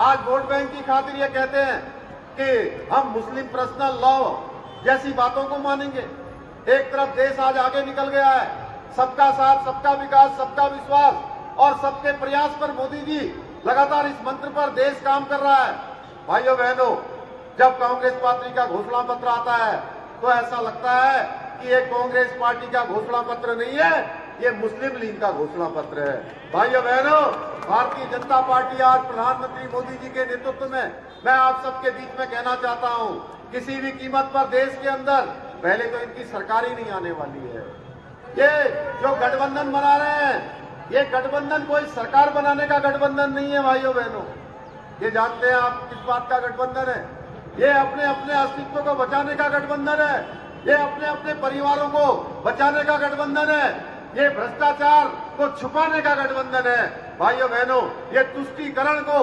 आज vote bank की खातिर ये कहते हैं कि हम मुस्लिम पर्सनल लॉ जैसी बातों को मानेंगे। एक तरफ देश आज आगे निकल गया है, सबका साथ, सबका विकास, सबका विश्वास और सबके प्रयास पर मोदी जी लगातार इस मंत्र पर देश काम कर रहा है। भाइयों बहनों, जब कांग्रेस पार्टी का घोषणा पत्र आता है तो ऐसा लगता है कि ये कांग्रेस पार्टी का घोषणा पत्र नहीं है, ये मुस्लिम लीग का घोषणा पत्र है। भाइयों बहनों, भारतीय जनता पार्टी आज प्रधानमंत्री मोदी जी के नेतृत्व में, मैं आप सबके बीच में कहना चाहता हूं, किसी भी कीमत पर देश के अंदर पहले तो इनकी सरकार ही नहीं आने वाली है। ये जो गठबंधन बना रहे हैं, ये गठबंधन कोई सरकार बनाने का गठबंधन नहीं है। भाइयों बहनों, ये जानते हैं आप किस बात का गठबंधन है? ये अपने अपने अस्तित्व को बचाने का गठबंधन है, ये अपने अपने परिवारों को बचाने का गठबंधन है, ये भ्रष्टाचार को छुपाने का गठबंधन है। भाइयों बहनों, ये तुष्टीकरण को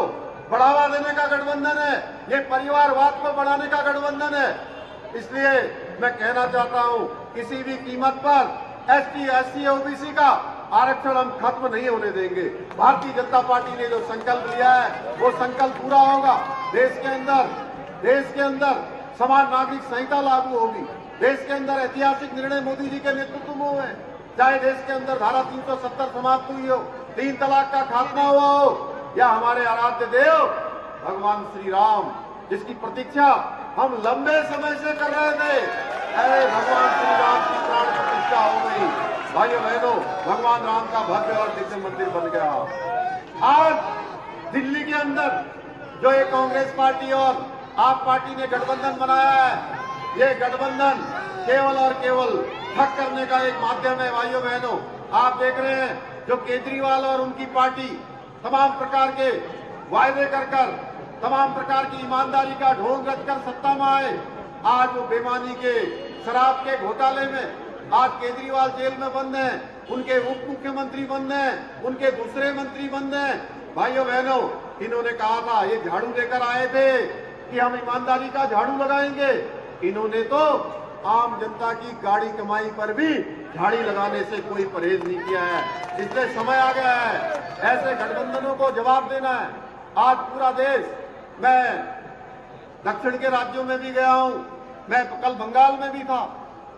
बढ़ावा देने का गठबंधन है, ये परिवारवाद को बढ़ाने का गठबंधन है। इसलिए मैं कहना चाहता हूं, किसी भी कीमत पर एसटी, एससी, ओबीसी का आरक्षण हम खत्म नहीं होने देंगे। भारतीय जनता पार्टी ने जो संकल्प लिया है वो संकल्प पूरा होगा। देश के अंदर समान नागरिक संहिता लागू होगी। देश के अंदर ऐतिहासिक निर्णय मोदी जी के नेतृत्व में हुए, चाहे देश के अंदर धारा 370 समाप्त हुई हो, 3 तलाक का खात्मा हुआ हो, या हमारे आराध्य देव भगवान श्री राम, जिसकी प्रतीक्षा हम लंबे समय से कर रहे थे, अरे भगवान श्री राम की प्राण प्रतिष्ठा हो गई। भाइयों बहनों, भगवान राम का भव्य और दिव्य मंदिर बन गया। आज दिल्ली के अंदर जो ये कांग्रेस पार्टी और आप पार्टी ने गठबंधन बनाया है, ये गठबंधन केवल और केवल ठग करने का एक माध्यम है। भाइयों बहनों, आप देख रहे हैं जो केजरीवाल और उनकी पार्टी तमाम प्रकार के वायदे कर तमाम प्रकार की ईमानदारी का ढोंग रचकर सत्ता में आए। आज वो बेईमानी के शराब के घोटाले में आज केजरीवाल जेल में बंद हैं, उनके उप मुख्यमंत्री बंद हैं, उनके दूसरे मंत्री बंद हैं। भाइयों बहनों, इन्होंने कहा था, ये झाड़ू लेकर आए थे कि हम ईमानदारी का झाड़ू लगाएंगे, इन्होंने तो आम जनता की गाड़ी कमाई पर भी झाड़ी लगाने से कोई परहेज नहीं किया है। इसलिए समय आ गया है ऐसे गठबंधनों को जवाब देना है। आज पूरा देश, मैं दक्षिण के राज्यों में भी गया हूं, मैं कल बंगाल में भी था,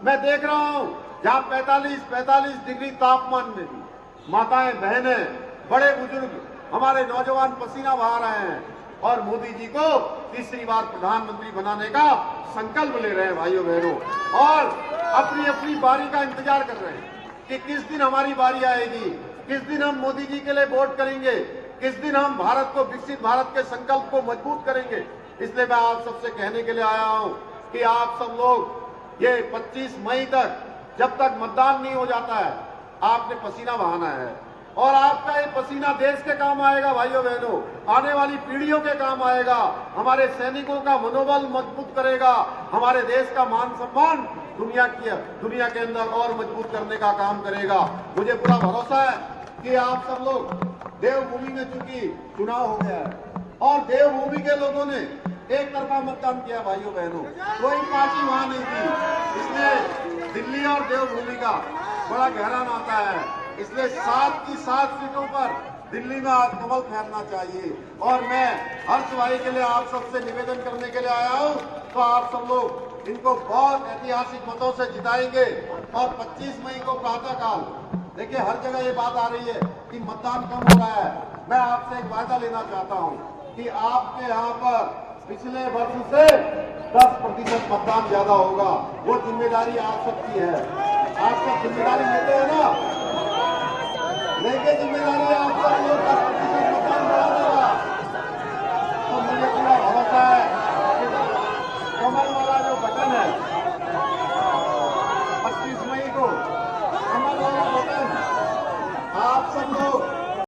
मैं देख रहा हूं जहां 45 डिग्री तापमान में भी माताएं, बहनें, बड़े बुजुर्ग, हमारे नौजवान पसीना बहा रहे हैं और मोदी जी को तीसरी बार प्रधानमंत्री बनाने का संकल्प ले रहे हैं। भाइयों बहनों, और अपनी अपनी बारी का इंतजार कर रहे हैं कि किस दिन हमारी बारी आएगी, किस दिन हम मोदी जी के लिए वोट करेंगे, किस दिन हम भारत को, विकसित भारत के संकल्प को मजबूत करेंगे। इसलिए मैं आप सबसे कहने के लिए आया हूं कि आप सब लोग ये 25 मई तक, जब तक मतदान नहीं हो जाता है, आपने पसीना बहाना है और आपका ये पसीना देश के काम आएगा। भाइयों बहनों, आने वाली पीढ़ियों के काम आएगा, हमारे सैनिकों का मनोबल मजबूत करेगा, हमारे देश का मान सम्मान दुनिया के अंदर और मजबूत करने का काम करेगा। मुझे पूरा भरोसा है कि आप सब लोग, देवभूमि में चूंकि चुनाव हो गया है और देवभूमि के लोगों ने एक तरफा मतदान किया। भाइयों बहनों, कोई पार्टी वहां नहीं थी, इसलिए दिल्ली और देवभूमि का बड़ा गहरा नाता है। इसलिए 7 की 7 सीटों पर दिल्ली में आज कमल फहरना चाहिए और मैं हर्ष भाई के लिए आप सबसे निवेदन करने के लिए आया हूं, तो आप सब लोग इनको बहुत ऐतिहासिक मतों से जिताएंगे और 25 मई को प्रातःकाल, देखिए हर जगह ये बात आ रही है कि मतदान कम हो रहा है, मैं आपसे एक वायदा लेना चाहता हूं कि आपके यहाँ पर पिछले वर्ष से 10% मतदान ज्यादा होगा। वो जिम्मेदारी आप सबकी है, आप सब जिम्मेदारी लेते हैं ना, लेके जिम्मेदारी आप सब लोग